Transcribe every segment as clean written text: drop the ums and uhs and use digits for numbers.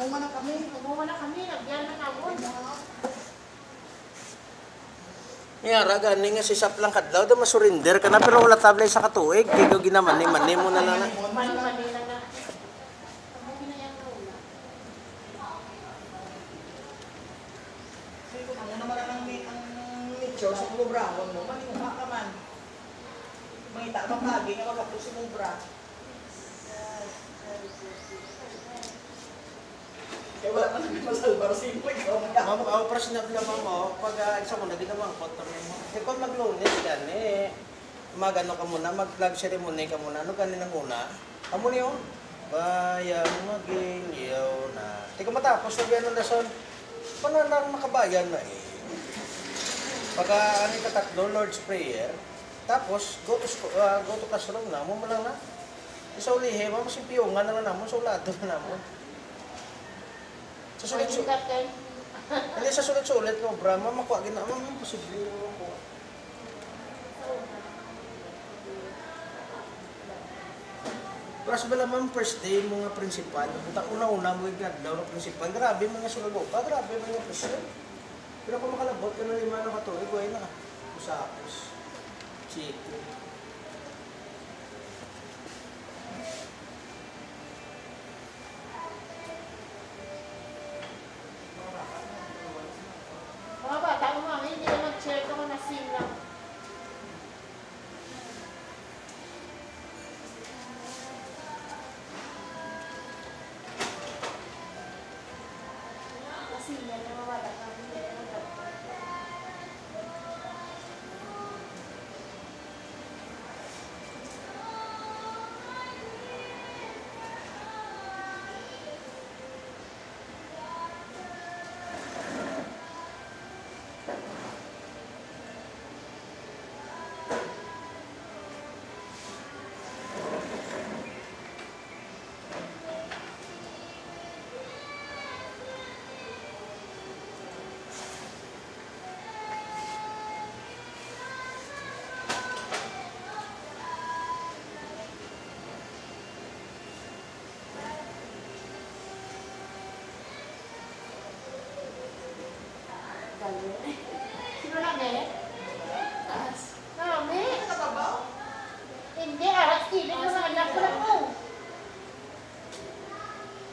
Naguma na kami. Nagyan na tawon. Yara, gani nga si Sap lang kadlaw, da masurinder ka na, pero wala tablay sa katuig. Kaya ginaman-mani mo na lang. Mani-mani na na. Ang naman ang nicho sa Mubra, mo manimuha ka man. Mangita ka pagi nga magapos si Mubra. Kaya wala ka namin masalbar simple ka. Mama, ako para sinabi na mama, pag isa mo na ginawang kotor mo. Eh kung maglunes, gani, magano ka muna, mag-flag ceremony ka muna, ano gani na muna? Amo niyo, bayang maging iyaw na. Di ko matapos, sabi ano lesson, pananang makabayan na eh. Pagka ano yung tatlo, Lord's Prayer, tapos go to classroom na, mo lang na. Isa ulihe, mama simpiyongan na lang naman, sa ulado na naman. Sa sulit-sulit. Hindi sa sulit-sulit ko, bra, makuha gina, posible yung makuha. Pero sa balaman first day mga principal, una-una mo yung daw ng principal, grabe mga sulago pa, grabe mga presyon. Pero kung makalabot ka na 5 na katuig, ay na, usapos, chico. Mga bata ko mami, hindi na mag-check ako na sim lang. Kasi yan ang mga bata kami, hindi na mag-check. Sino lang eh? Taas. Mami? Hindi, aras kilid yung mga anak ko lang po.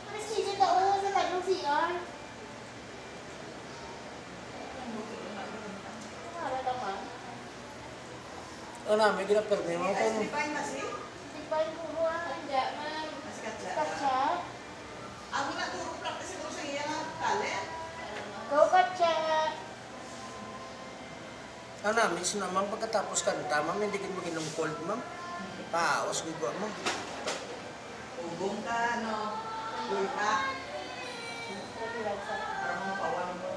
Aras kilid ako sa tatlong CR. Para naman. Ano namin, ginapirme mo kung... Hindi pa yung puro ah. Hindi, ma'am. Katsa. Ako na turo practice ko sa iya ng talent. Go katsa. Ano namin, sinamang pagkatapos kanta, ma'am, hindi ka mag-inom cold, ma'am. Paos, gugwa mo. Ugong ka, no? Uy ka. Para mga pawang mo.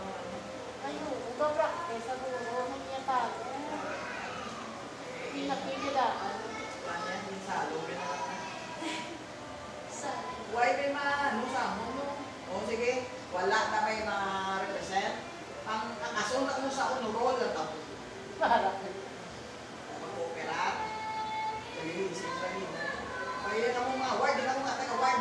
Ayun, ito practice. Sa puro, hindi pa. Pinapinidaan. Kanya, yung salo, pinaka. Why may ano sa mo, no? O sige, wala na may ma-represent. Ang kasunod mo sa unurol, ang tapos. Para. Mag-opera. Ay, isip sa rin. Kaya na mo mga award, di na mo nga tag-award.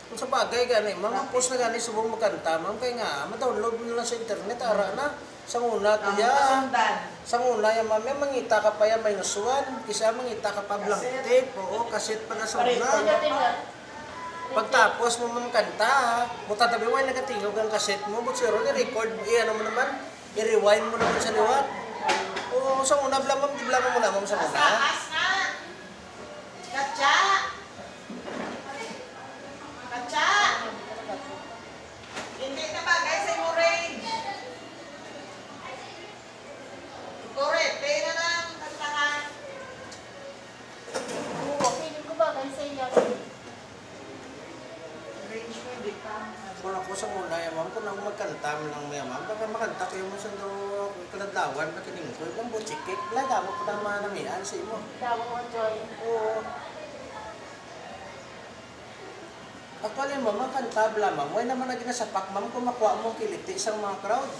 Kung sa bagay, gani, ma'am, ang post na gani, subong magkanta, ma'am, kaya nga, ma-download mo na lang sa internet, ara na. Sanguna, kaya, sanguna, yan, ma'am, yan, mangita ka pa yan, minus 1, kisa mangita ka pa blank tape, oo, kasit pa na sa una. Pagtapos mo ma'am kanta, mutatabi mo ay nagatingog ang kaset mo, but zero, i-record, i-ano mo naman, i-rewind mo naman sa liwat. Oo, sa una, blamam mo na, ma'am, sa una. Katsa! Katsa! Hindi na bagay sa imo range. Correct, na lang, kantahan. Oo, feeling ko bagay sa iyo. Range mo, hindi ka. Kung ako sa una, yan, ma'am, kung ako magkanta mo lang, ma'am, baka makanta kayo mo sa kanadlawan, nakinig ko, yung butchikik, laga mo pa ng mga namihan sa imo. Dawa mo, Joy. Oo. Actually, ma'am, ang kanta, ma'am, why naman na ginasapak, ma'am, kung makuha mo ang kiliti sa mga crowd.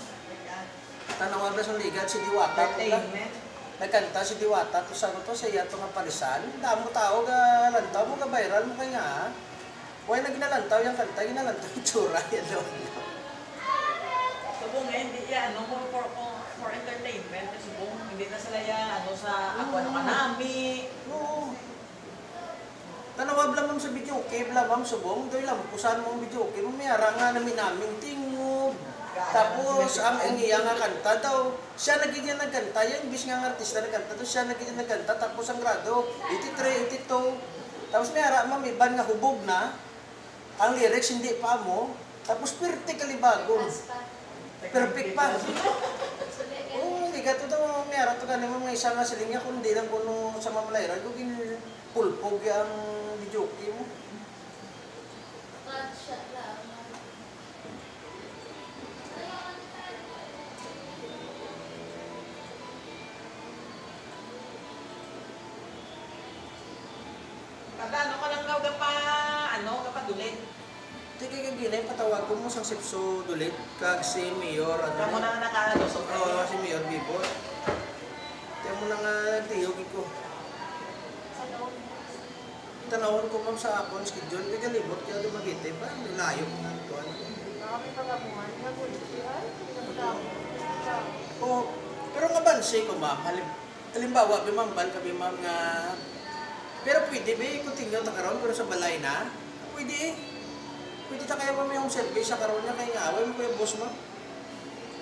Tanawag na sa ligat si Diwata. Nagkanta si Diwata, to sa to, sa iya to nga palisan. Damo tao, lantaw mo, viral mo kaya nga. Huwag na ginalantaw yung kanta, ginalantaw yung tsura. Yan daw. Subong hindi yan, ano, for entertainment, subong, hindi na sila yan, ano, sa ako, ano, kanami. Oo. Tanawag lang sa video okay, blamam subong, doy lang, kusan mong video okay, mamayara nga namin tingog. Tapos, ang iya nga kanta daw, siya nagiging nagkanta, yung bis nga artista nagkanta, tapos siya nagiging nagkanta, tapos ang grado, 83, 82. Tapos may ara, mamiban nga hubog na, ang lyrics hindi pa mo, tapos perfectly bago. Perfect pa. Oo, ligat ito, may ara ito ganun mga isa nga silingya, kundi lang kuno sa mamalayra, kung pulpog yung video mo. Kada, ano ka lang daw pa, ano, kapadulit. Teka kaginay, patawag ko mo sa Sipso Dulit, kag si Mayor, ano Kamu na nakakalo, so Oo, si Mayor Bibor. Kaya mo na nga nagtiyog ko. Tanawon ko ma'am sa akong schedule, kaya galibot kaya dumagiti pa, nilayo mo nga ito. Kami pagamuhan, naguliti ay, Oo, pero nga bansi ko ma'am, halimbawa, bimambal ka ma'am nga, pero pwede ba, continue ta karon pero sa balay na? Pwede eh. Pwede ta kaya may home service sa karon niya, kaya nga away mo kayo boss mo.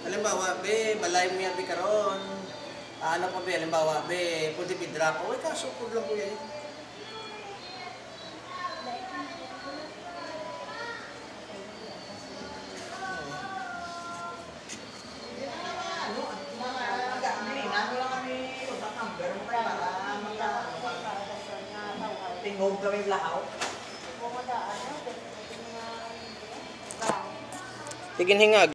Halimbawa, be, balay mo yan, be karon. Ano pa be, halimbawa, be, punti bidra pa, uy, kaso, pud lang ko yan. ano, mga gilinan mo lang kami, usap number mo kayo para tingog kami lahaw. Sige hingag.